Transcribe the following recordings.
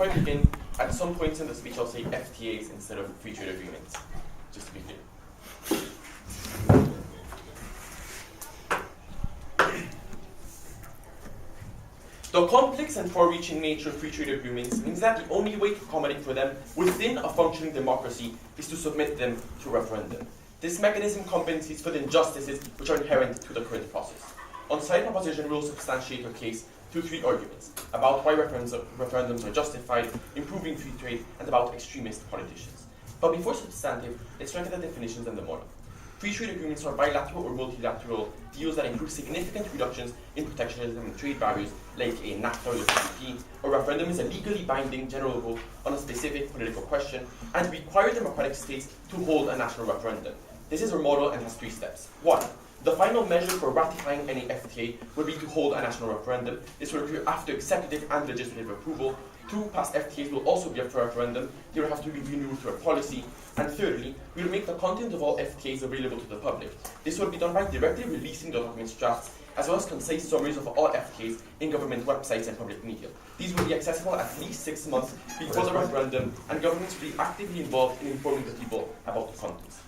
before I begin, at some points in the speech I'll say FTAs instead of free trade agreements, just to be clear. The complex and far-reaching nature of free trade agreements means that the only way to accommodate for them within a functioning democracy is to submit them to referendum. This mechanism compensates for the injustices which are inherent to the current process. On side proposition will substantiate her case through three arguments: about why referendums are justified, improving free trade, and about extremist politicians. But before substantive, let's look at the definitions and the model. Free trade agreements are bilateral or multilateral deals that include significant reductions in protectionism and trade barriers, like a NAFTA or the TPP. A referendum is a legally binding general vote on a specific political question and requires democratic states to hold a national referendum. This is our model and has three steps. 1. The final measure for ratifying any FTA would be to hold a national referendum. This will occur after executive and legislative approval. 2. Past FTAs will also be up for referendum. They will have to be renewed through a policy. And thirdly, we will make the content of all FTAs available to the public. This will be done by directly releasing the document's drafts, as well as concise summaries of all FTAs in government websites and public media. These will be accessible at least 6 months before the referendum, and governments will be actively involved in informing the people about the contents.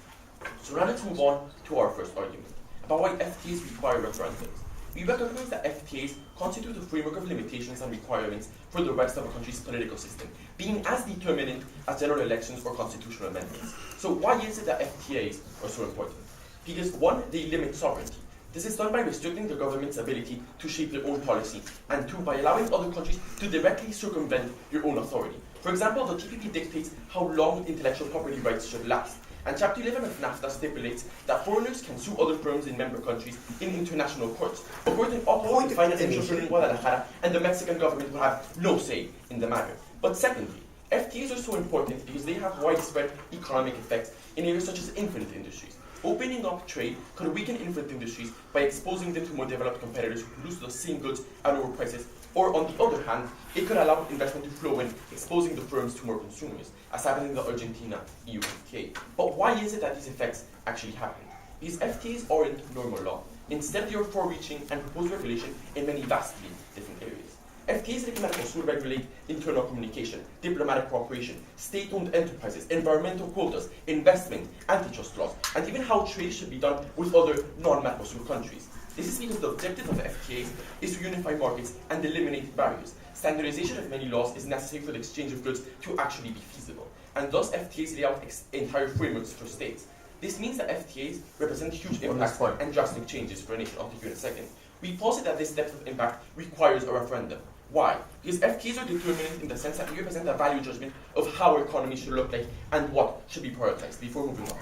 So now let's move on to our first argument, about why FTAs require referendums. We recognize that FTAs constitute a framework of limitations and requirements for the rest of a country's political system, being as determinant as general elections or constitutional amendments. So why is it that FTAs are so important? Because 1, they limit sovereignty. This is done by restricting the government's ability to shape their own policy, and 2, by allowing other countries to directly circumvent your own authority. For example, the TPP dictates how long intellectual property rights should last. And Chapter 11 of NAFTA stipulates that foreigners can sue other firms in member countries in international courts. But court in Ottawa, finance in Guadalajara, and the Mexican government will have no say in the matter. But secondly, FTAs are so important because they have widespread economic effects in areas such as infant industries. Opening up trade could weaken infant industries by exposing them to more developed competitors who produce the same goods at lower prices. Or on the other hand, it could allow investment to flow in, exposing the firms to more consumers, as happened in the Argentina-EU FTA. But why is it that these effects actually happen? Because FTAs aren't normal law. Instead, they are far-reaching and propose regulation in many vastly different areas. FTAs like Mercosur regulate internal communication, diplomatic cooperation, state-owned enterprises, environmental quotas, investment, antitrust laws, and even how trade should be done with other non-Mercosur countries. This is because the objective of FTAs is to unify markets and eliminate barriers. Standardization of many laws is necessary for the exchange of goods to actually be feasible, and thus FTAs lay out entire frameworks for states. This means that FTAs represent huge impacts and drastic changes for a nation. I'll take you in a second. We posit that this depth of impact requires a referendum. Why? Because FTAs are determinant in the sense that they represent a value judgment of how our economy should look like and what should be prioritized. Before moving on.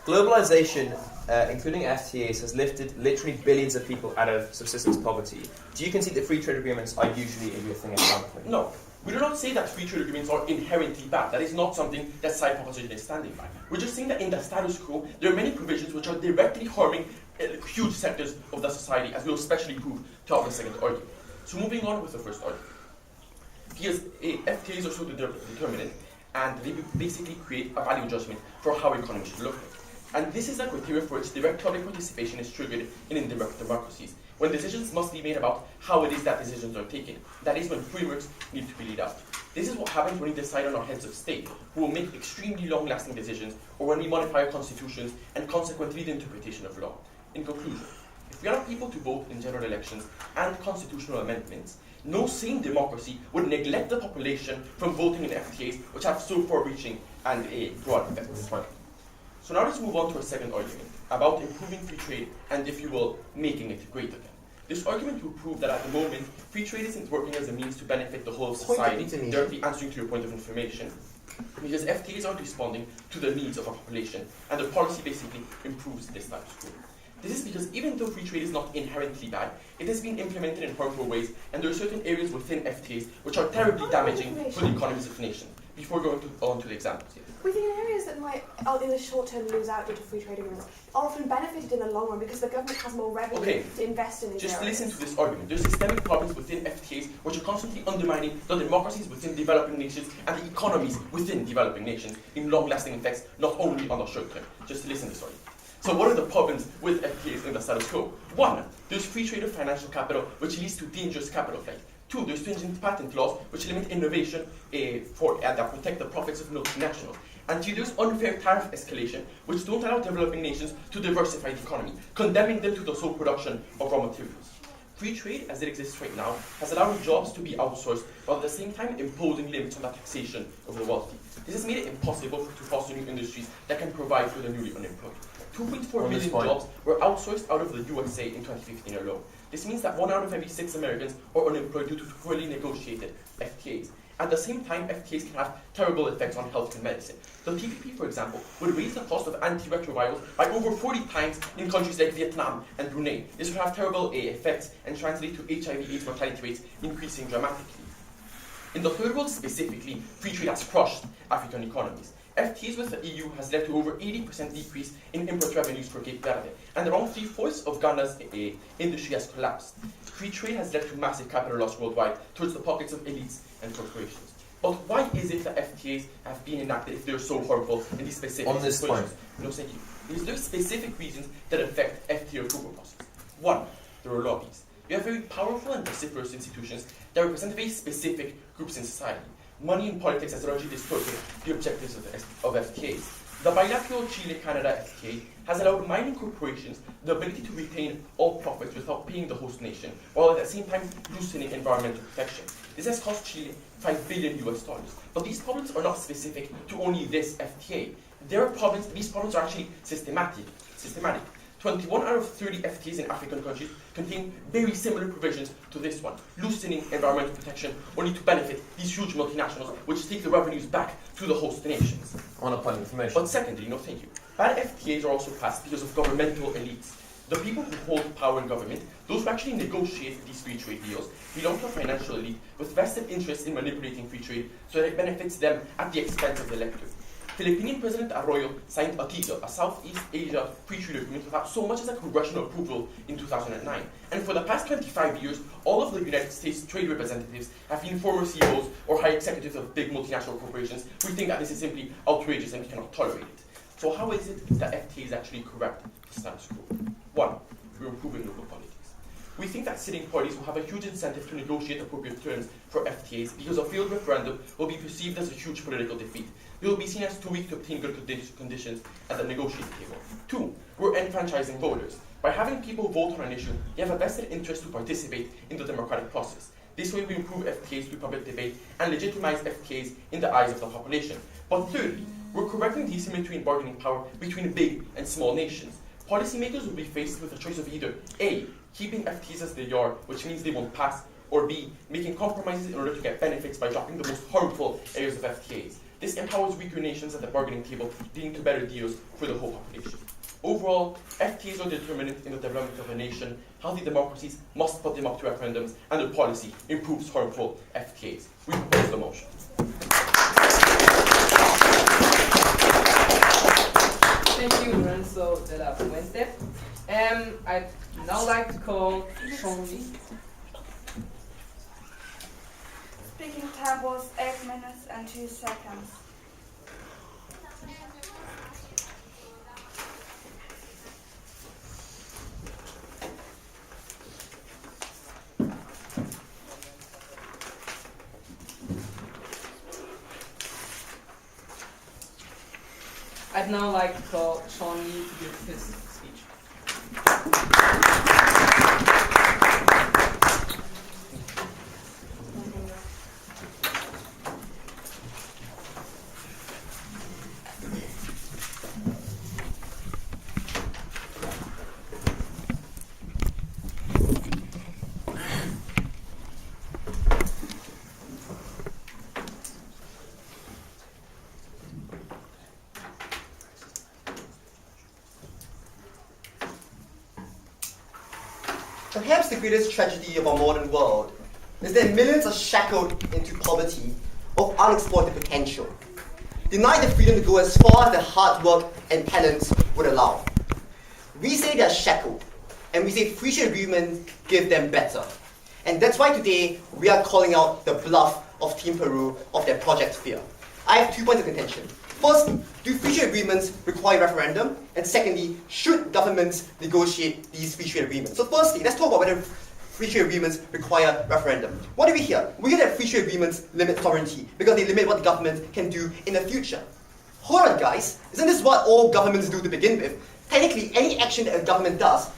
Globalization, including FTAs, has lifted literally billions of people out of subsistence poverty. Do you concede that free trade agreements are usually a good thing economically? No. We do not say that free trade agreements are inherently bad. That is not something that side proposition is standing by. We're just saying that in the status quo, there are many provisions which are directly harming huge sectors of the society, as we'll especially prove throughout the second argument. So moving on with the first argument. Because FTAs are so determinant, and they basically create a value judgment for how economy should look like. And this is a criteria for which direct public participation is triggered in indirect democracies, when decisions must be made about how it is that decisions are taken. That is when frameworks need to be laid out. This is what happens when we decide on our heads of state, who will make extremely long-lasting decisions, or when we modify our constitutions and consequently the interpretation of law. In conclusion, if we allow people to vote in general elections and constitutional amendments, no sane democracy would neglect the population from voting in FTAs, which have so far-reaching and a broad effects. So now let's move on to our second argument, about improving free trade and, if you will, making it great again. This argument will prove that at the moment, free trade isn't working as a means to benefit the whole of society, directly answering to your point of information, because FTAs aren't responding to the needs of a population, and the policy basically improves this status quo. This is because even though free trade is not inherently bad, it is being implemented in harmful ways, and there are certain areas within FTAs which are terribly damaging for the economies of the nation. Before going on to the examples here. Within areas that might, in the short term, lose out due to free trade agreements, are often benefited in the long run because the government has more revenue to invest in these Just areas. listen to this argument. There are systemic problems within FTAs which are constantly undermining the democracies within developing nations and the economies within developing nations in long-lasting effects, not only on the short term. Just listen to this argument. So what are the problems with FTAs in the status quo? 1, there's free trade of financial capital, which leads to dangerous capital flight. Two, there's stringent patent laws which limit innovation that protect the profits of multinationals. And three, there's unfair tariff escalation which don't allow developing nations to diversify the economy, condemning them to the sole production of raw materials. Free trade, as it exists right now, has allowed jobs to be outsourced while at the same time imposing limits on the taxation of the wealthy. This has made it impossible to foster new industries that can provide for the newly unemployed. 2.4 million jobs were outsourced out of the USA in 2015 alone. This means that 1 out of every 6 Americans are unemployed due to poorly negotiated FTAs. At the same time, FTAs can have terrible effects on health and medicine. The TPP, for example, would raise the cost of antiretrovirals by over 40 times in countries like Vietnam and Brunei. This would have terrible effects and translate to HIV/AIDS mortality rates increasing dramatically. In the third world specifically, free trade has crushed African economies. FTAs with the EU has led to over 80% decrease in import revenues for Cape Verde, and around 3/4 of Ghana's industry has collapsed. Free trade has led to massive capital loss worldwide towards the pockets of elites and corporations. But why is it that FTAs have been enacted if they're so harmful in these specific On this situations? point. No, thank you. Because there are specific reasons that affect FTA approval process. One, there are lobbies. You have very powerful and vociferous institutions that represent very specific groups in society. Money in politics has largely distorted the objectives of FTAs. The bilateral Chile-Canada FTA has allowed mining corporations the ability to retain all profits without paying the host nation, while at the same time loosening environmental protection. This has cost Chile $5 billion. But these problems are not specific to only this FTA. These problems are actually systematic. 21 out of 30 FTAs in African countries contain very similar provisions to this one, loosening environmental protection only to benefit these huge multinationals, which take the revenues back to the host nations. On a point of information. But secondly, no thank you, bad FTAs are also passed because of governmental elites. The people who hold power in government, those who actually negotiate these free trade deals, belong to a financial elite with vested interests in manipulating free trade so that it benefits them at the expense of the electorate. Philippine President Arroyo signed a TIGA, a Southeast Asia Free Trade Agreement, without so much as a congressional approval in 2009. And for the past 25 years, all of the United States trade representatives have been former CEOs or high executives of big multinational corporations who think that this is simply outrageous and we cannot tolerate it. So how is it that FTAs actually correct the status quo? One, we're improving local politics. We think that sitting parties will have a huge incentive to negotiate appropriate terms for FTAs because a failed referendum will be perceived as a huge political defeat. They will be seen as too weak to obtain good conditions at the negotiating table. Two, we're enfranchising voters. By having people vote on an issue, they have a vested interest to participate in the democratic process. This way we improve FTAs through public debate and legitimize FTAs in the eyes of the population. But thirdly, we're correcting the asymmetry in bargaining power between big and small nations. Policymakers will be faced with a choice of either A, keeping FTAs as they are, which means they won't pass, or B, making compromises in order to get benefits by dropping the most harmful areas of FTAs. This empowers weaker nations at the bargaining table, leading to better deals for the whole population. Overall, FTAs are determinant in the development of a nation. Healthy democracies must put them up to referendums, and their policy improves harmful FTAs. We propose the motion. Thank you, Lorenzo de la Fuente. I'd now like to call Sean Lee. Speaking time was 8 minutes and 2 seconds. I'd now like to call Sean Lee to give his speech. Perhaps the greatest tragedy of our modern world is that millions are shackled into poverty of unexploited potential, denied the freedom to go as far as their hard work and talents would allow. We say they're shackled, and we say free trade agreements give them better. And that's why today we are calling out the bluff of Team Peru of their project fear. I have 2 points of contention. First, do free trade agreements require referendum? And secondly, should governments negotiate these free trade agreements? So firstly, let's talk about whether free trade agreements require referendum. What do we hear? We hear that free trade agreements limit sovereignty because they limit what the government can do in the future. Hold on, guys. Isn't this what all governments do to begin with? Technically, any action that a government does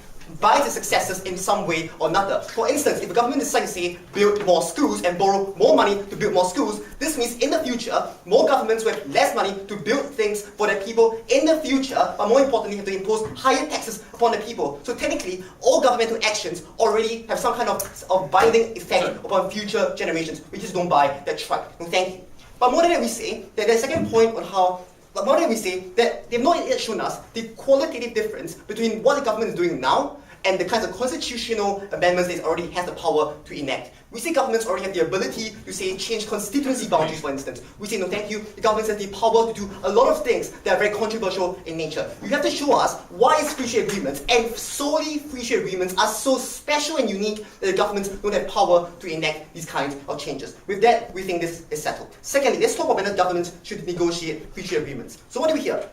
binds its successors in some way or another. For instance, if a government decides to say, build more schools and borrow more money to build more schools, this means in the future, more governments will have less money to build things for their people in the future, but more importantly, have to impose higher taxes upon the people. So technically, all governmental actions already have some kind of binding effect upon future generations. We just don't buy that truck. No, thank you. But more than that, we say that the second point on how But more than we say that they've not yet shown us the qualitative difference between what the government is doing now and the kinds of constitutional amendments that it already has the power to enact. We say governments already have the ability to say change constituency boundaries, for instance. We say no thank you, the government has the power to do a lot of things that are very controversial in nature. You have to show us why is free trade agreements and solely free trade agreements are so special and unique that the governments don't have power to enact these kinds of changes. With that, we think this is settled. Secondly, let's talk about whether governments should negotiate free trade agreements. So what do we hear?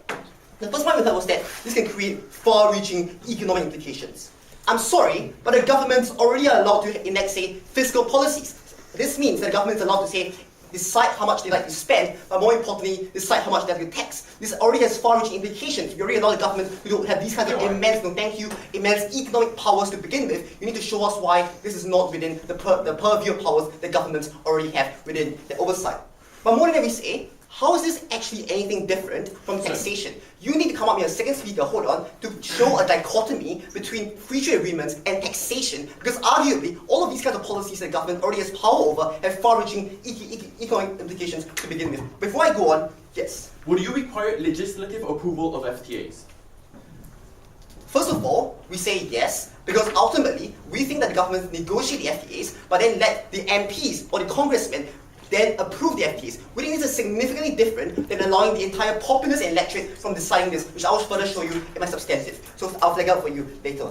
The first point we heard was that this can create far-reaching economic implications. I'm sorry, but the governments already are allowed to enact, say, fiscal policies. This means that the government is allowed to say, decide how much they like to spend, but more importantly, decide how much they like to tax. This already has far-reaching implications. If you already allow the government to don't have these kinds of immense economic powers to begin with, you need to show us why this is not within the purview of powers that governments already have within their oversight. But more than that, we say, how is this actually anything different from taxation? You need to come up with a second speaker, hold on, to show a dichotomy between free trade agreements and taxation, because arguably, all of these kinds of policies that the government already has power over have far-reaching economic implications to begin with. Before I go on, yes? Would you require legislative approval of FTAs? First of all, we say yes, because ultimately, we think that the government negotiate the FTAs, but then let the MPs or the congressmen then approve the FTAs. We think this is significantly different than allowing the entire populace and electorate from deciding this, which I will further show you in my substantive. So I'll flag out for you later.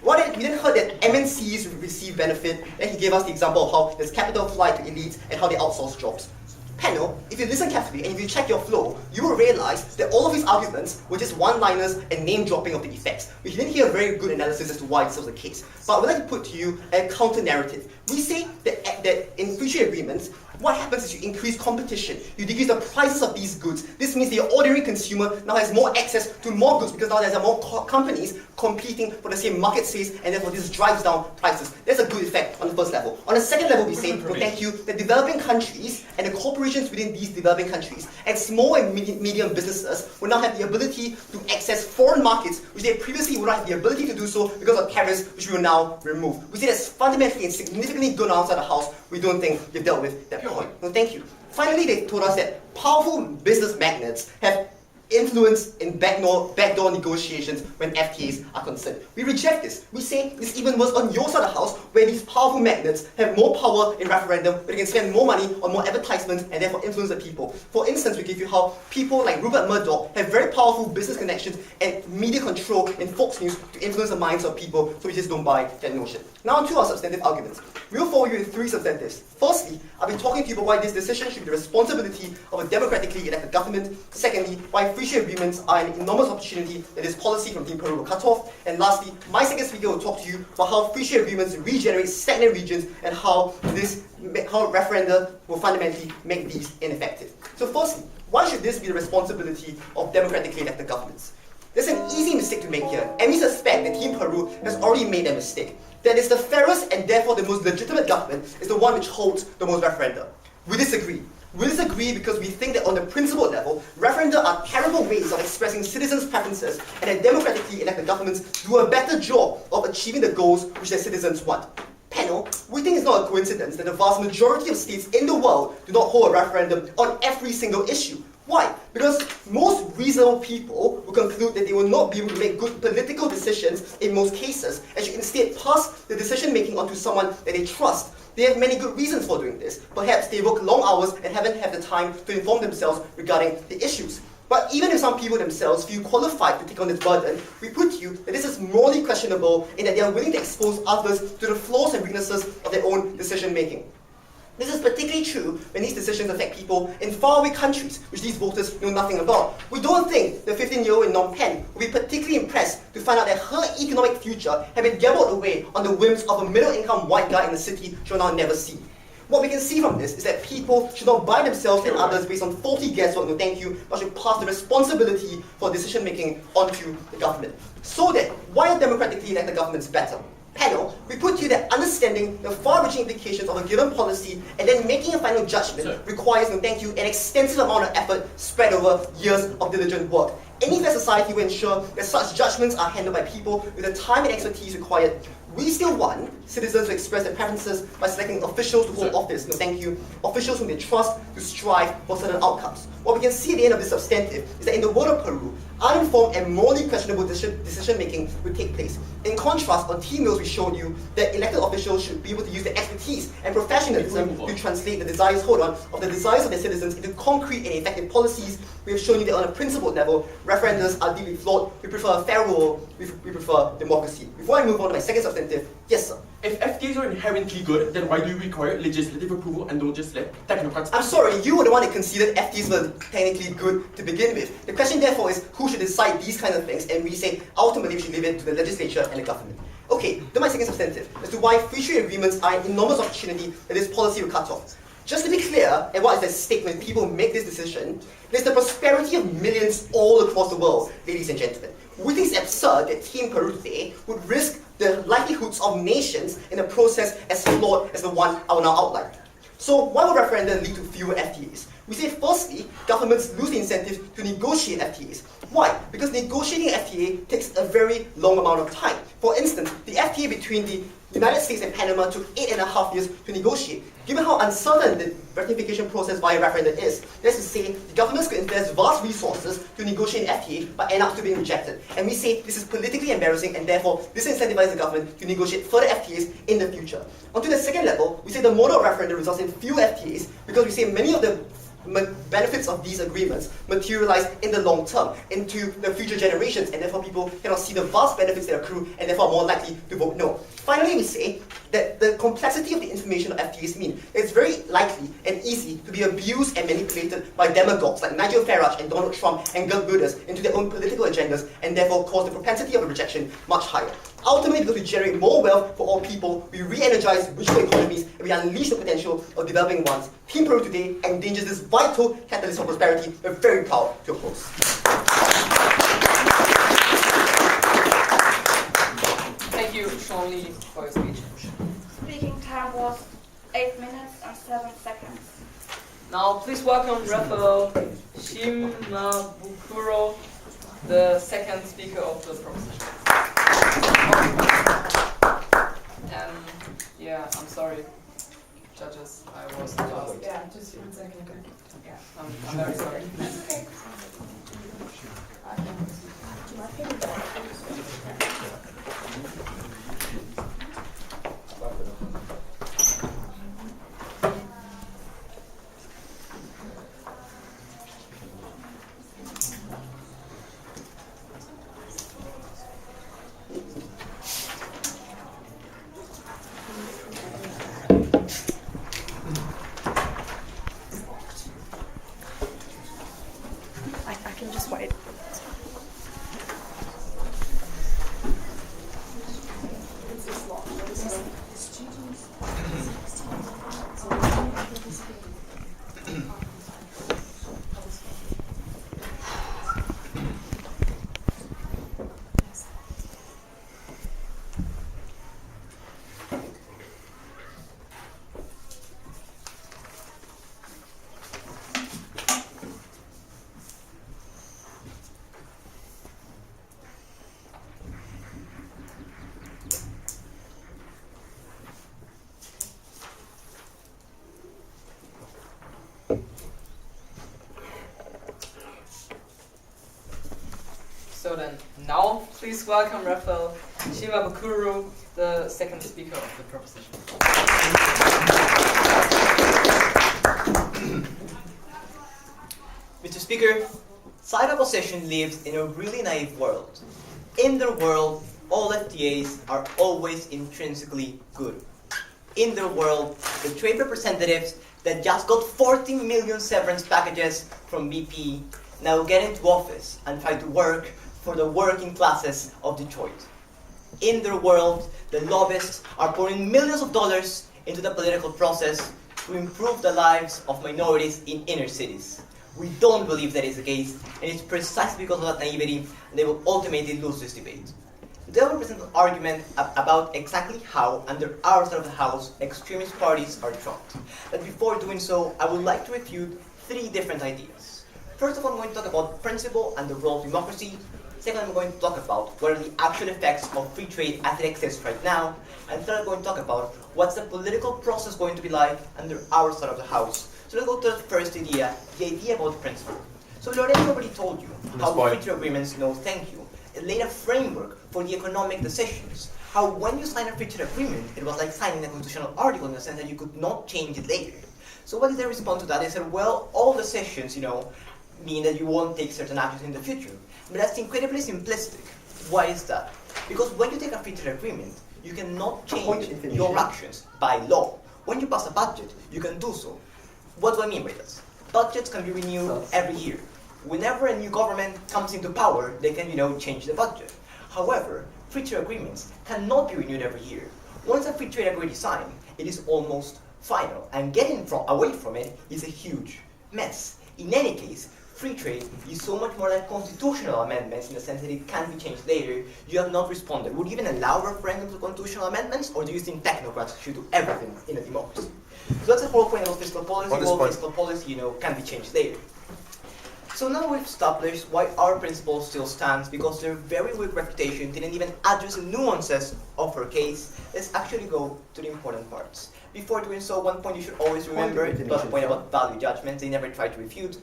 We then heard that MNCs receive benefit, and he gave us the example of how there's capital flight to elites and how they outsource jobs. Panel, if you listen carefully and if you check your flow, you will realize that all of these arguments were just one-liners and name-dropping of the effects. We didn't hear a very good analysis as to why this was the case. But I would like to put to you a counter-narrative. We say that in free trade agreements, what happens is you increase competition, you decrease the prices of these goods. This means the ordinary consumer now has more access to more goods because now there's more companies competing for the same market space, and therefore this drives down prices. There's a good effect on the first level. On the second level, we say, no thank you, the developing countries and the corporations within these developing countries and small and medium businesses will now have the ability to access foreign markets, which they previously would not have the ability to do so because of tariffs, which we will now remove. We say that's fundamentally and significantly good outside the house. We don't think they've dealt with that point. No, thank you. Finally, they told us that powerful business magnets have influence in backdoor negotiations when FTAs are concerned. We reject this. We say it's even worse on your side of the house, where these powerful magnets have more power in referendum, where they can spend more money on more advertisements and therefore influence the people. For instance, we give you how people like Rupert Murdoch have very powerful business connections and media control in Fox News to influence the minds of people, so we just don't buy that notion. Now on to our substantive arguments. We'll forward you with three substantives. Firstly, I'll be talking to you about why this decision should be the responsibility of a democratically elected government. Secondly, why free trade agreements are an enormous opportunity that this policy from Team Peru will cut off. And lastly, my second speaker will talk to you about how free trade agreements regenerate stagnant regions and how referenda will fundamentally make these ineffective. So firstly, why should this be the responsibility of democratically elected governments? There's an easy mistake to make here, and we suspect that Team Peru has already made that mistake. That is the fairest and therefore the most legitimate government is the one which holds the most referenda. We disagree. We disagree because we think that on the principle level, referenda are terrible ways of expressing citizens' preferences, and that democratically elected governments do a better job of achieving the goals which their citizens want. Panel, we think it's not a coincidence that the vast majority of states in the world do not hold a referendum on every single issue. Why? Because most reasonable people will conclude that they will not be able to make good political decisions in most cases, and should instead pass the decision-making onto someone that they trust. They have many good reasons for doing this. Perhaps they work long hours and haven't had the time to inform themselves regarding the issues. But even if some people themselves feel qualified to take on this burden, we put to you that this is morally questionable in that they are willing to expose others to the flaws and weaknesses of their own decision-making. This is particularly true when these decisions affect people in faraway countries, which these voters know nothing about. We don't think the 15-year-old in Phnom Penh will be particularly impressed to find out that her economic future had been gambled away on the whims of a middle-income white guy in a city she will now never see. What we can see from this is that people should not bind themselves and others based on faulty guesswork, no thank you, but should pass the responsibility for decision-making onto the government. So that, while democratically elected governments better? Panel, we put to you that understanding the far-reaching implications of a given policy and then making a final judgment requires, no thank you, an extensive amount of effort spread over years of diligent work. Any fair society will ensure that such judgments are handled by people with the time and expertise required. We still want citizens to express their preferences by selecting officials to hold office, no thank you, officials whom they trust to strive for certain outcomes. What we can see at the end of this substantive is that in the world of Peru, uninformed and morally questionable decision-making will take place. In contrast, on T-Mills we showed you that elected officials should be able to use their expertise and professionalism to translate the desires, of the desires of their citizens into concrete and effective policies. We have shown you that on a principled level, referendums are deeply flawed. We prefer a fair rule, we prefer democracy. Before I move on to my second substantive, yes sir. If FTAs are inherently good, then why do you require legislative approval and don't just let technocrats? I'm sorry, you were the one that conceded FTAs were technically good to begin with. The question therefore is who should decide these kinds of things, and we say ultimately we should leave it to the legislature and the government. Okay, then my second substantive as to why free trade agreements are an enormous opportunity that this policy will cut off. Just to be clear, and what is at stake when people make this decision, there's the prosperity of millions all across the world, ladies and gentlemen. We think it's absurd that Team Peru today would risk the livelihoods of nations in a process as flawed as the one I will now outline. So why would referenda lead to fewer FTAs? We say firstly, governments lose the incentive to negotiate FTAs. Why? Because negotiating an FTA takes a very long amount of time. For instance, the FTA between the United States and Panama took 8.5 years to negotiate. Given how uncertain the ratification process via referendum is, that's to say, the governments could invest vast resources to negotiate an FTA, but end up still being rejected. And we say this is politically embarrassing, and therefore disincentivizes the government to negotiate further FTAs in the future. Onto the second level, we say the model of referendum results in few FTAs because we say many of the benefits of these agreements materialize in the long term into the future generations, and therefore people cannot see the vast benefits that accrue and therefore are more likely to vote no. Finally, we say that the complexity of the information of FTAs mean that it's very likely and easy to be abused and manipulated by demagogues like Nigel Farage and Donald Trump and Gert Wilders into their own political agendas, and therefore cause the propensity of a rejection much higher. Ultimately, because we generate more wealth for all people, we re-energize regional economies, and we unleash the potential of developing ones. Team Peru today endangers this vital catalyst for prosperity. We're very proud to oppose. Thank you, Sean Lee, for your speech. Speaking time was 8 minutes and 7 seconds. Now, please welcome Rafael Shimabukuro, the second speaker of the proposition. Yeah, I'm sorry, judges, I was lost. Yeah, just 1 second. Yeah, I'm very sorry. I can just wait. So then, now please welcome Rafael Shimabukuro, the second speaker of the proposition. Mr. Speaker, side opposition lives in a really naive world. In their world, all FTAs are always intrinsically good. In their world, the trade representatives that just got 40 million severance packages from BP now get into office and try to work for the working classes of Detroit. In their world, the lobbyists are pouring millions of dollars into the political process to improve the lives of minorities in inner cities. We don't believe that is the case, and it's precisely because of that naivety they will ultimately lose this debate. They will present an argument about exactly how, under our side of the house, extremist parties are trumped. But before doing so, I would like to refute 3 different ideas. First of all, I'm going to talk about principle and the role of democracy. Second, I'm going to talk about what are the actual effects of free trade as it exists right now. And third, I'm going to talk about what's the political process going to be like under our side of the house. So let's go to the first idea, the idea about principle. So Lorenzo already told you how free trade agreements, no thank you, it laid a framework for the economic decisions. How when you sign a free trade agreement, it was like signing a constitutional article in the sense that you could not change it later. So what did they respond to that? They said, well, all decisions, mean that you won't take certain actions in the future. But that's incredibly simplistic. Why is that? Because when you take a free trade agreement, you cannot change your actions by law. When you pass a budget, you can do so. What do I mean by this? Budgets can be renewed every year. Whenever a new government comes into power, they can, change the budget. However, free trade agreements cannot be renewed every year. Once a free trade agreement is signed, it is almost final, and getting away from it is a huge mess. In any case, free trade is so much more like constitutional amendments in the sense that it can be changed later. You have not responded. Would you even allow referendums or constitutional amendments, or do you think technocrats should do everything in a democracy? So that's the whole point of fiscal policy. Fiscal policy, can be changed later. So now we've established why our principle still stands, because their very weak reputation didn't even address the nuances of her case. Let's actually go to the important parts. Before doing so, one point you should always remember, the point about value judgments, they never try to refute.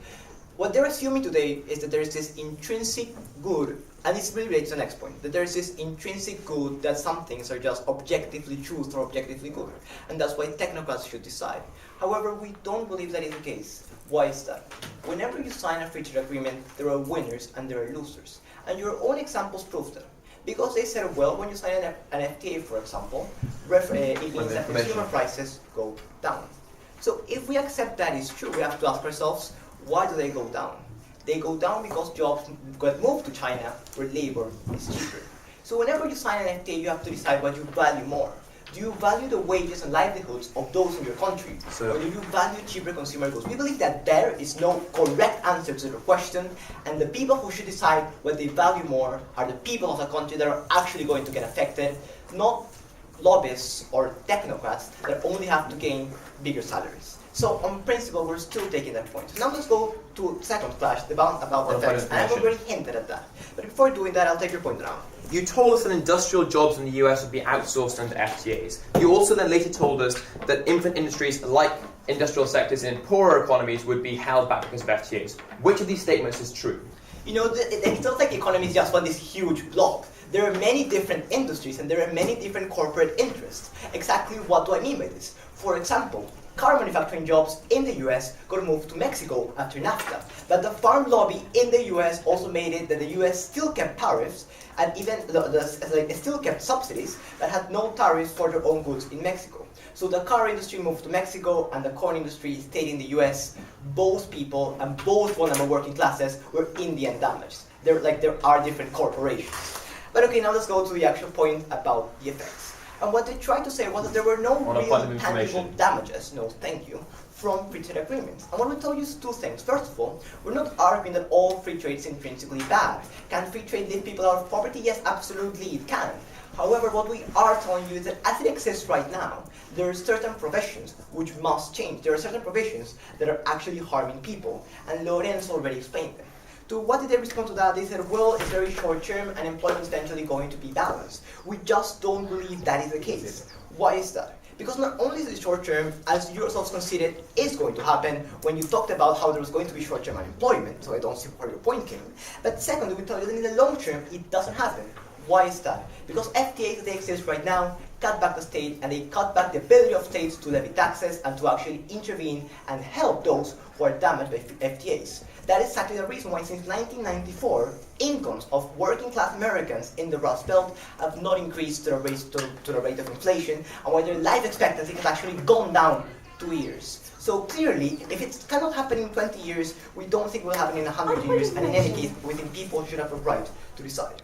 What they're assuming today is that there is this intrinsic good, and this really relates to the next point, that there is this intrinsic good that some things are just objectively truth or objectively good, and that's why technocrats should decide. However, we don't believe that is the case. Why is that? Whenever you sign a free trade agreement, there are winners and there are losers, and your own examples prove that. Because they said, well, when you sign an FTA, for example, it means that consumer prices go down. So if we accept that is true, we have to ask ourselves, why do they go down? They go down because jobs get moved to China where labor is cheaper. So whenever you sign an FTA, you have to decide what you value more. Do you value the wages and livelihoods of those in your country? Or do you value cheaper consumer goods? We believe that there is no correct answer to the question, and the people who should decide what they value more are the people of the country that are actually going to get affected, not lobbyists or technocrats that only have to gain bigger salaries. So on principle, we're still taking that point. So now let's go to second clash, the about effects. And I've already hinted at that. But before doing that, I'll take your point now. You told us that industrial jobs in the US would be outsourced under FTAs. You also then later told us that infant industries, like industrial sectors in poorer economies, would be held back because of FTAs. Which of these statements is true? It's not like economy is just one this huge blob. There are many different industries and there are many different corporate interests. Exactly what do I mean by this? For example, car manufacturing jobs in the US got moved to Mexico after NAFTA. But the farm lobby in the US also made it that the US still kept tariffs and even still kept subsidies but had no tariffs for their own goods in Mexico. So the car industry moved to Mexico and the corn industry stayed in the US. Both people and both vulnerable working classes were in the end damaged. There are different corporations. But okay, now let's go to the actual point about the effects. And what they tried to say was that there were no real tangible damages, no thank you, from free trade agreements. And what we tell you is 2 things. First of all, we're not arguing that all free trade is intrinsically bad. Can free trade lift people out of poverty? Yes, absolutely it can. However, what we are telling you is that as it exists right now, there are certain professions which must change. There are certain professions that are actually harming people, and Lorenzo already explained them. To what did they respond to that? They said, well, it's very short term and employment is eventually going to be balanced. We just don't believe that is the case. Why is that? Because not only is it short term, as you yourselves conceded, is going to happen when you talked about how there was going to be short term unemployment, so I don't see where your point came. But secondly, we tell you that in the long term, it doesn't happen. Why is that? Because FTAs that exist right now cut back the state, and they cut back the ability of states to levy taxes and to actually intervene and help those who are damaged by FTAs. That is exactly the reason why since 1994, incomes of working class Americans in the Rust Belt have not increased to the rate of inflation, and why their life expectancy has actually gone down 2 years. So clearly, if it cannot happen in 20 years, we don't think it will happen in 100 years, and in any case, we think people should have a right to decide.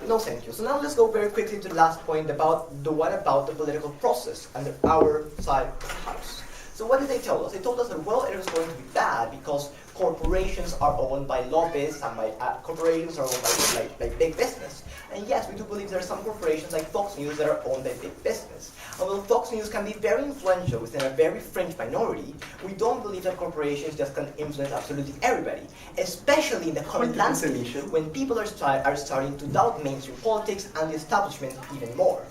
No, thank you. So now let's go very quickly to the last point about what about the political process and our side of the house. So what did they tell us? They told us that, well, it was going to be bad because corporations are owned by lobbyists and corporations are owned by big business. And yes, we do believe there are some corporations like Fox News that are owned by big business. Although Fox News can be very influential within a very fringe minority, we don't believe that corporations just can influence absolutely everybody, especially in the current landscape when people are starting to doubt mainstream politics and the establishment even more.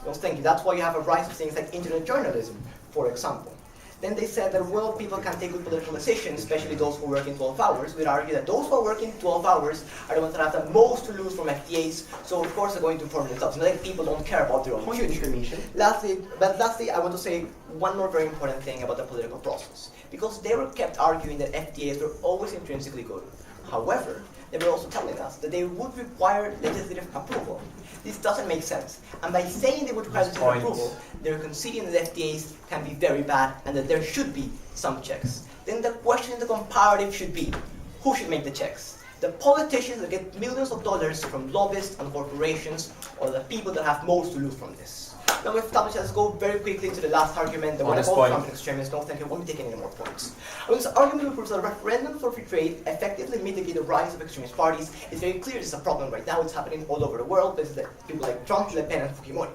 So thank you. That's why you have a rise of things like internet journalism, for example. Then they said that, well, people can take good political decisions, especially those who work in 12 hours. We'd argue that those who are working 12 hours are the ones that have the most to lose from FTAs, so of course they're going to inform themselves. Not like people don't care about their own future. Lastly, I want to say one more very important thing about the political process. Because they were kept arguing that FTAs were always intrinsically good. However, they were also telling us that they would require legislative approval. This doesn't make sense. And by saying they would require legislative approval, they're conceding that FTAs can be very bad and that there should be some checks. Then the question in the comparative should be, who should make the checks? The politicians that get millions of dollars from lobbyists and corporations, or the people that have most to lose from this? Now we've established, let's go very quickly to the last argument, the one about Trump and extremists. No, thank you, I won't be taking any more points. This argument proves that a referendum for free trade effectively mitigate the rise of extremist parties. It's very clear this is a problem right now. It's happening all over the world. Places like people like Trump, Le Pen, and Fujimori.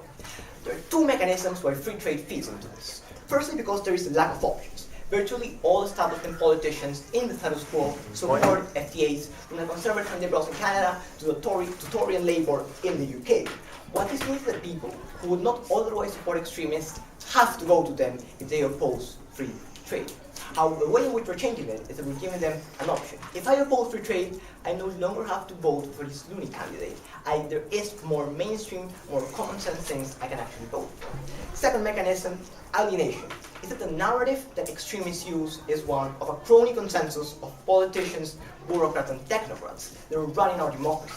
There are two mechanisms why free trade feeds into this. Firstly, because there is a lack of options. Virtually all establishment politicians in the status quo support FTAs, from the Conservative and Liberals in Canada to Tory and Labour in the UK. What this means is that people who would not otherwise support extremists have to go to them if they oppose free trade. However, the way in which we're changing it is that we're giving them an option. If I oppose free trade, I no longer have to vote for this loony candidate. There is more mainstream, more common sense things I can actually vote for. Second mechanism, alienation. Is that the narrative that extremists use is one of a crony consensus of politicians, bureaucrats, and technocrats that are running our democracy.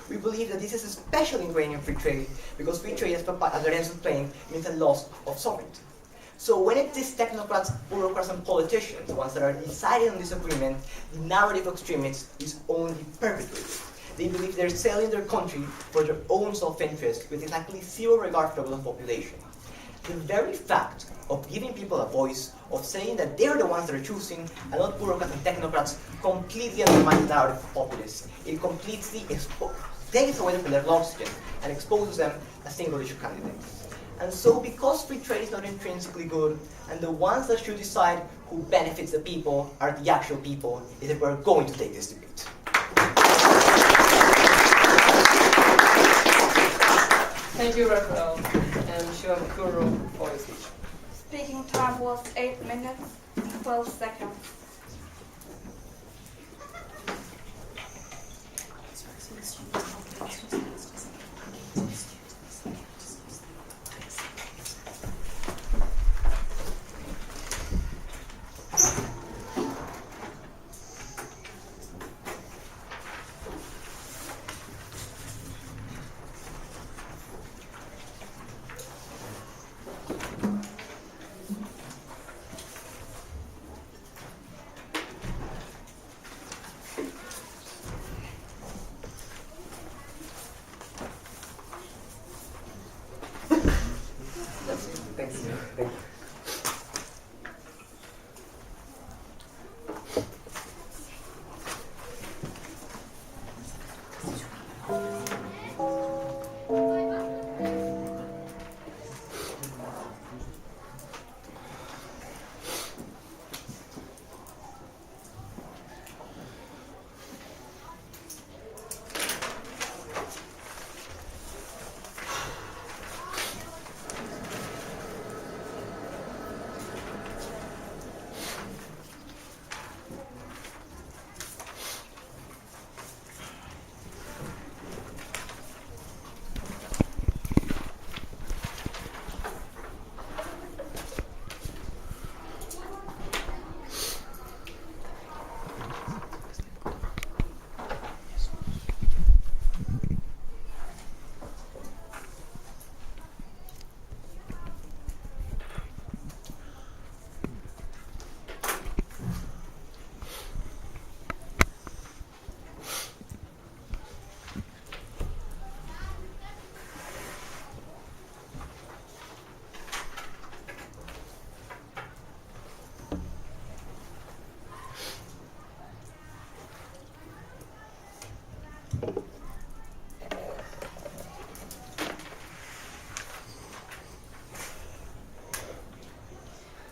We believe that this is especially ingrained in free trade because free trade, as Lorenzo explained, means a loss of sovereignty. So when it is technocrats, bureaucrats, and politicians, the ones that are deciding on this agreement, the narrative of extremists is only perpetuated. They believe they're selling their country for their own self-interest with exactly zero regard for the global population. The very fact of giving people a voice, of saying that they're the ones that are choosing, and not bureaucrats and technocrats, completely undermines the narrative of populists. It completely takes away from their oxygen and exposes them as single-issue candidates. And so, because free trade is not intrinsically good, and the ones that should decide who benefits the people are the actual people, is that we're going to take this debate. Thank you, Rafael, and Shivam for your speech. Speaking time was 8 minutes, 12 seconds.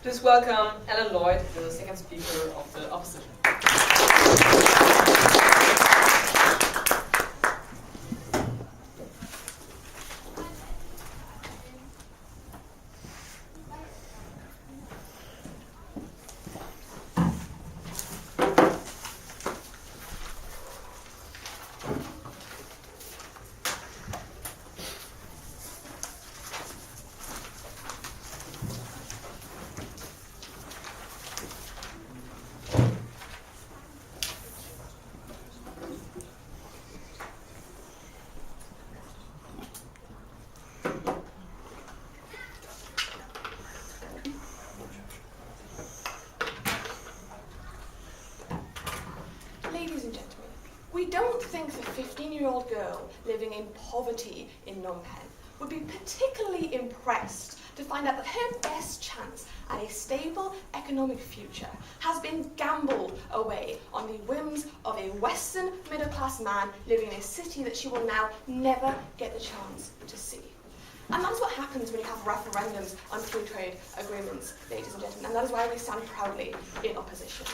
Please welcome Alan Lloyd, the second speaker of the opposition. Ladies and gentlemen, we don't think the 15-year-old girl living in poverty in Phnom Penh would be particularly impressed to find out that her best chance at a stable economic future has been gambled away on the whims of a Western middle-class man living in a city that she will now never get the chance to see. And that's what happens when you have referendums on free trade agreements, ladies and gentlemen, and that is why we stand proudly in opposition.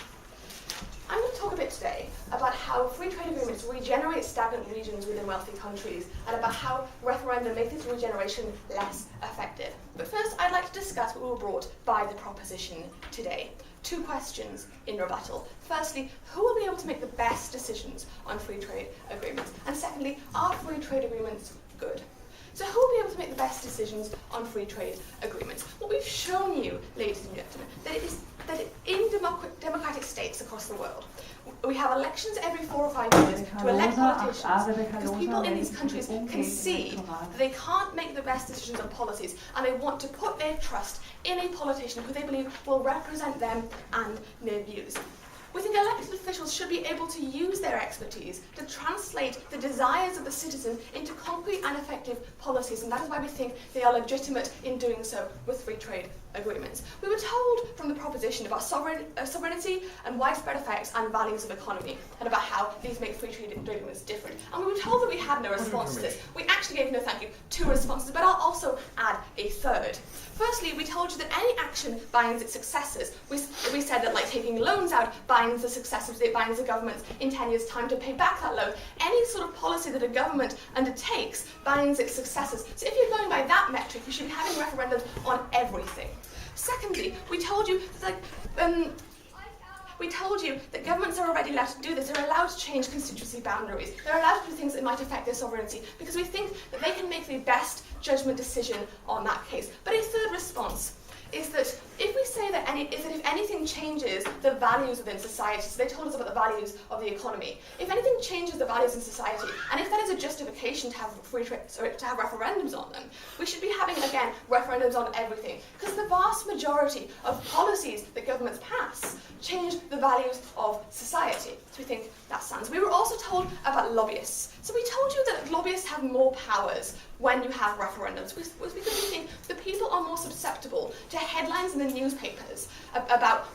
I'm going to talk a bit today about how free trade agreements regenerate stagnant regions within wealthy countries and about how referenda make this regeneration less effective. But first, I'd like to discuss what we were brought by the proposition today. 2 questions in rebuttal. Firstly, who will be able to make the best decisions on free trade agreements? And secondly, are free trade agreements good? So who will be able to make the best decisions on free trade agreements? What we've shown you, ladies and gentlemen, that in democratic states across the world, we have elections every 4 or 5 years to elect politicians because people in these countries can see that they can't make the best decisions on policies and they want to put their trust in a politician who they believe will represent them and their views. We think elected officials should be able to use their expertise to translate the desires of the citizen into concrete and effective policies, and that is why we think they are legitimate in doing so with free trade agreements. We were told from the proposition about sovereignty and widespread effects and values of economy, and about how these make free trade agreements different. And we were told that we had no response to this. We actually gave no thank you 2 responses, but I'll also add a third. Firstly, we told you that any action binds its successors. We said that, like taking loans out binds the successors, it binds the government in 10 years' time to pay back that loan. Any sort of policy that a government undertakes binds its successors. So if you're going by that metric, you should be having referendums on everything. Secondly, we told you that governments are already allowed to do this. They're allowed to change constituency boundaries. They're allowed to do things that might affect their sovereignty because we think that they can make the best judgment decision on that case. But a third response is that if we say that if anything changes the values within society, so they told us about the values of the economy, if anything changes the values in society, and if that is a justification to have referendums on them, we should be having, again, referendums on everything, because the vast majority of policies that governments pass change the values of society. So we think that stands. We were also told about lobbyists. So we told you that lobbyists have more powers when you have referendums, because we think the people are more susceptible to headlines in the newspapers about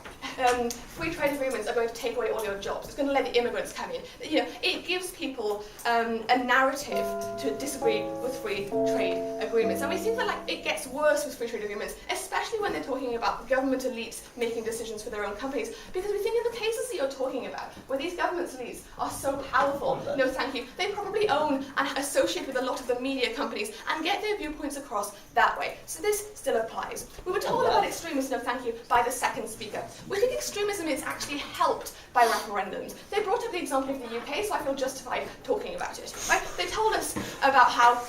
free trade agreements are going to take away all your jobs. It's going to let the immigrants come in. You know, it gives people a narrative to disagree with free trade agreements. And we think that it gets worse with free trade agreements, especially when they're talking about government elites making decisions for their own companies. Because we think in the cases that you're talking about, where these government elites are so powerful, no thank you, they probably own and associate with a lot of the media companies and get their viewpoints across that way. So this still applies. We were told about extremism, no thank you, by the second speaker. We think extremism is actually helped by referendums. They brought up the example of the UK, so I feel justified talking about it. Right? They told us about how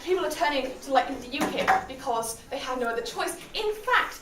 people are turning to the UK because they have no other choice. In fact,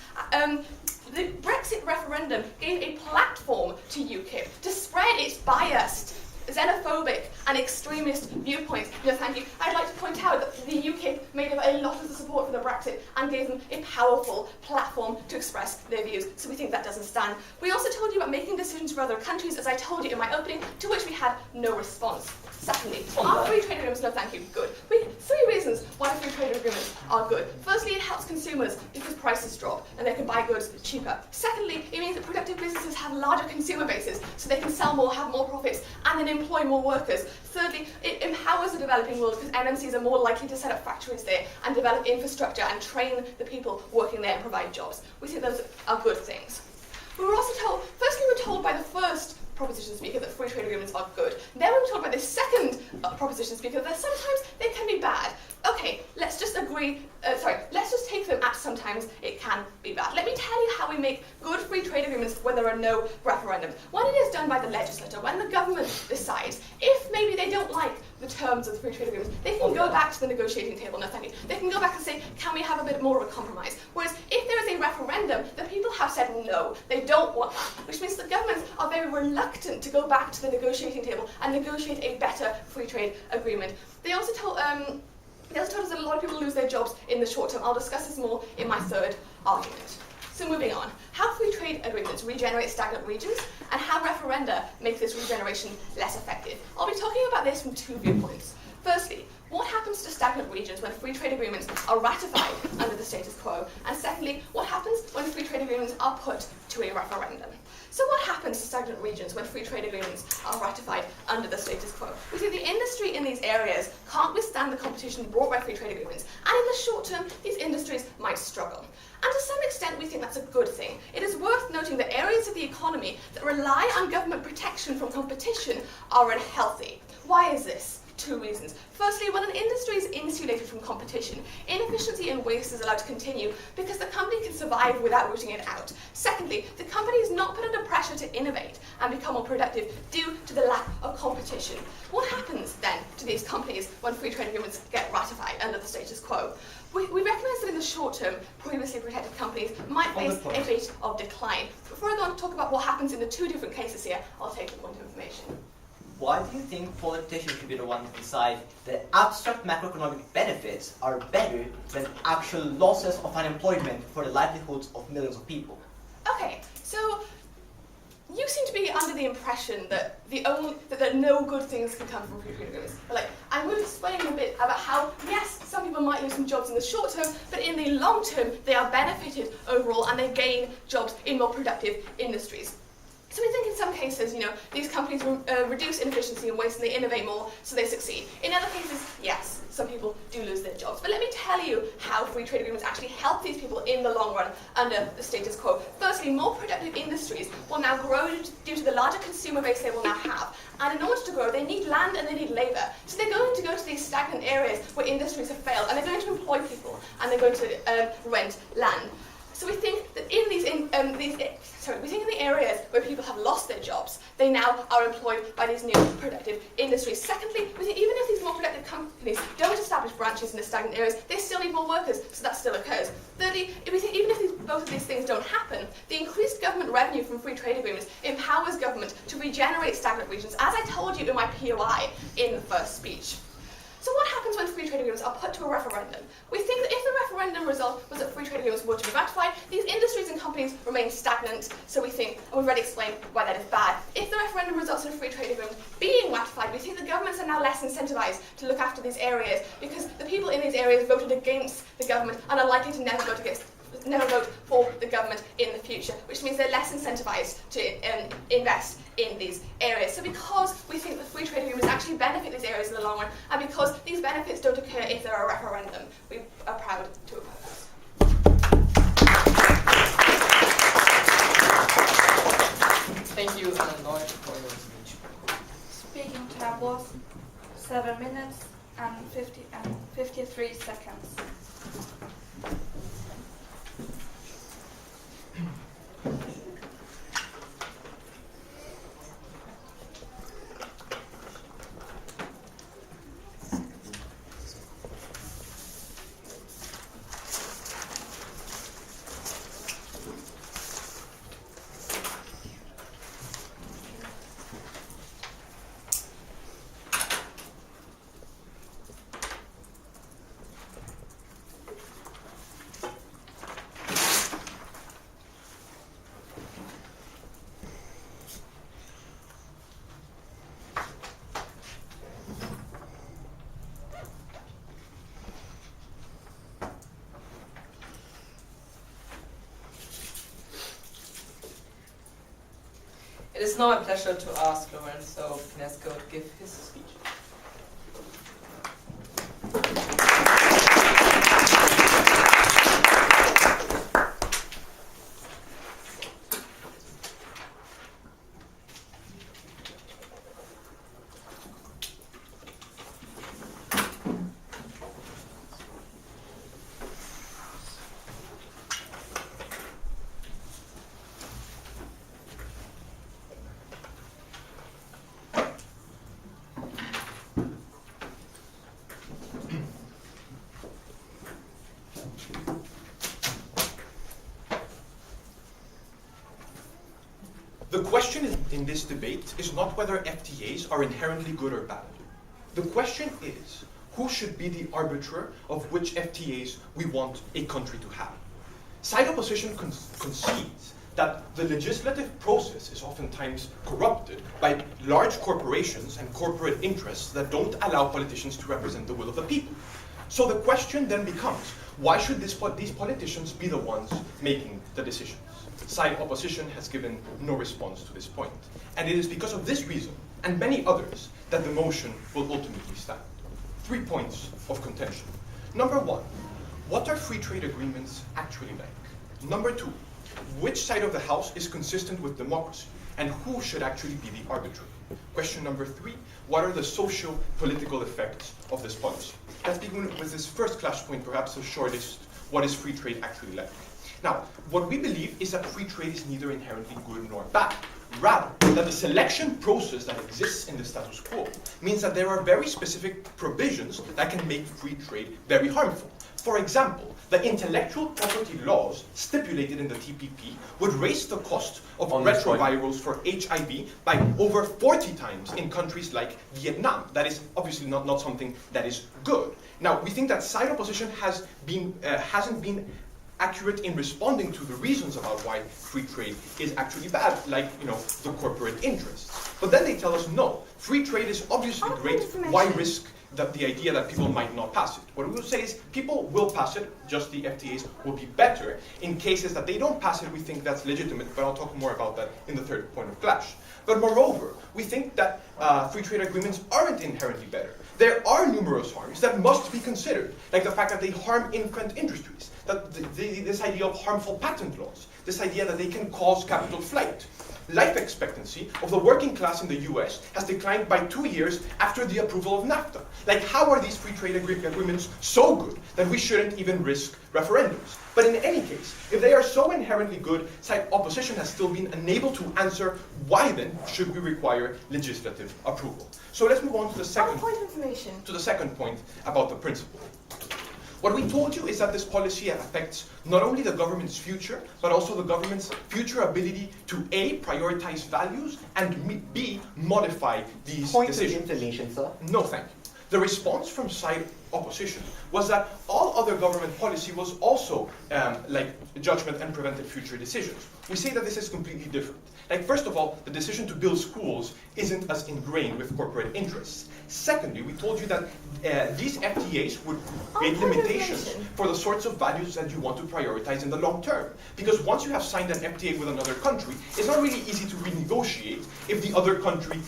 the Brexit referendum gave a platform to UKIP to spread its biased, xenophobic and extremist viewpoints. No, thank you. I'd like to point out that the UK made up a lot of the support for the Brexit and gave them a powerful platform to express their views. So we think that doesn't stand. We also told you about making decisions for other countries, as I told you in my opening, to which we had no response. Secondly, are free trade agreements, no thank you, good. Three reasons why free trade agreements are good. Firstly, it helps consumers because prices drop and they can buy goods cheaper. Secondly, it means that productive businesses have larger consumer bases so they can sell more, have more profits, and then employ more workers. Thirdly, it empowers the developing world because MNCs are more likely to set up factories there and develop infrastructure and train the people working there and provide jobs. We think those are good things. We were also told, firstly we were told by the first proposition speaker that free trade agreements are good. Then we were told by the second proposition speaker that sometimes they can be bad. Okay, let's just let's just take them at sometimes it can be bad. Let me tell you how we make good free trade agreements when there are no referendums. When it is done by the legislature, when the government decides, if maybe they don't like the terms of the free trade agreements, they can go back to the negotiating table, no thank you. They can go back and say, can we have a bit more of a compromise? Whereas if there is a referendum, the people have said no, they don't want that, which means the governments are very reluctant to go back to the negotiating table and negotiate a better free trade agreement. They also told us that a lot of people lose their jobs in the short term. I'll discuss this more in my third argument. So moving on, how free trade agreements regenerate stagnant regions and how referenda make this regeneration less effective. I'll be talking about this from two viewpoints. Firstly, what happens to stagnant regions when free trade agreements are ratified under the status quo? And secondly, what happens when free trade agreements are put to a referendum? So what happens to stagnant regions when free trade agreements are ratified under the status quo? We see the industry in these areas can't withstand the competition brought by free trade agreements, and in the short term, these industries might struggle. And to some extent, we think that's a good thing. It is worth noting that areas of the economy that rely on government protection from competition are unhealthy. Why is this? Two reasons. Firstly, when an industry is insulated from competition, inefficiency and waste is allowed to continue because the company can survive without rooting it out. Secondly, the company is not put under pressure to innovate and become more productive due to the lack of competition. What happens then to these companies when free trade agreements get ratified under the status quo? We recognise that in the short term, previously protected companies might face a bit of decline. Before I go on to talk about what happens in the two different cases here, I'll take the point of information. Why do you think politicians should be the ones to decide that abstract macroeconomic benefits are better than actual losses of unemployment for the livelihoods of millions of people? Okay, so you seem to be under the impression that that no good things can come from free trade agreements. But I'm going to explain a bit about how, yes, some people might lose some jobs in the short term, but in the long term, they are benefited overall and they gain jobs in more productive industries. So we think in some cases, these companies reduce inefficiency and waste and they innovate more, so they succeed. In other cases, yes, some people do lose their jobs. But let me tell you how free trade agreements actually help these people in the long run under the status quo. Firstly, more productive industries will now grow due to the larger consumer base they will now have. And in order to grow, they need land and they need labour. So they're going to go to these stagnant areas where industries have failed, and they're going to employ people, and they're going to rent land. So we think that in the areas where people have lost their jobs, they now are employed by these new productive industries. Secondly, we think even if these more productive companies don't establish branches in the stagnant areas, they still need more workers, so that still occurs. Thirdly, we think even if both of these things don't happen, the increased government revenue from free trade agreements empowers government to regenerate stagnant regions, as I told you in my POI in the first speech. So what happens when free trade agreements are put to a referendum? We think that if the referendum result was that free trade agreements were to be ratified, these industries and companies remain stagnant, so we think, and we've already explained why that is bad. If the referendum results in a free trade agreement being ratified, we think the governments are now less incentivized to look after these areas because the people in these areas voted against the government and are likely to never vote for the government in the future, which means they're less incentivized to invest in these areas. So because we think that free trade agreements actually benefit these areas in the long run, and because these benefits don't occur if there are a referendum, we are proud to oppose. Thank you, Anna Lloyd, for your speech. Speaking time was 7 minutes and 53 seconds. It's now a pleasure to ask Lorenzo Pinesco to give his speech. The question in this debate is not whether FTAs are inherently good or bad. The question is, who should be the arbiter of which FTAs we want a country to have? Side opposition concedes that the legislative process is oftentimes corrupted by large corporations and corporate interests that don't allow politicians to represent the will of the people. So the question then becomes, why should these politicians be the ones making the decisions? Side opposition has given no response to this point. And it is because of this reason, and many others, that the motion will ultimately stand. 3 points of contention. Number 1, what are free trade agreements actually like? Number 2, which side of the house is consistent with democracy, and who should actually be the arbiter? Question number 3, what are the socio-political effects of this policy? Let's begin with this first clash point, perhaps the shortest. What is free trade actually like? Now, what we believe is that free trade is neither inherently good nor bad. Rather, that the selection process that exists in the status quo means that there are very specific provisions that can make free trade very harmful. For example, the intellectual property laws stipulated in the TPP would raise the cost of retrovirals for HIV by over 40 times in countries like Vietnam. That is obviously not something that is good. Now, we think that side opposition hasn't been accurate in responding to the reasons about why free trade is actually bad, like, the corporate interests. But then they tell us, no, free trade is obviously great. Why risk the idea that people might not pass it? What we will say is people will pass it, just the FTAs will be better. In cases that they don't pass it, we think that's legitimate, but I'll talk more about that in the third point of clash. But moreover, we think that free trade agreements aren't inherently better. There are numerous harms that must be considered, like the fact that they harm infant industries, that this idea of harmful patent laws, this idea that they can cause capital flight. Life expectancy of the working class in the US has declined by 2 years after the approval of NAFTA. Like, how are these free trade agreements so good that we shouldn't even risk referendums? But in any case, if they are so inherently good, side opposition has still been unable to answer why then should we require legislative approval. So let's move on to the second point about the principle. What we told you is that this policy affects not only the government's future, but also the government's future ability to A, prioritize values, and B, modify these decisions. Point of information, sir. No, thank you. The response from side opposition was that all other government policy was also like judgment and prevented future decisions. We say that this is completely different. Like, first of all, the decision to build schools isn't as ingrained with corporate interests. Secondly, we told you that these FTAs would create limitations for the sorts of values that you want to prioritize in the long term. Because once you have signed an FTA with another country, it's not really easy to renegotiate if the other country's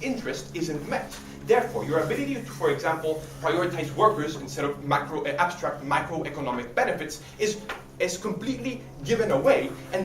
interest isn't met. Therefore, your ability to, for example, prioritize workers instead of abstract macroeconomic benefits is completely given away. And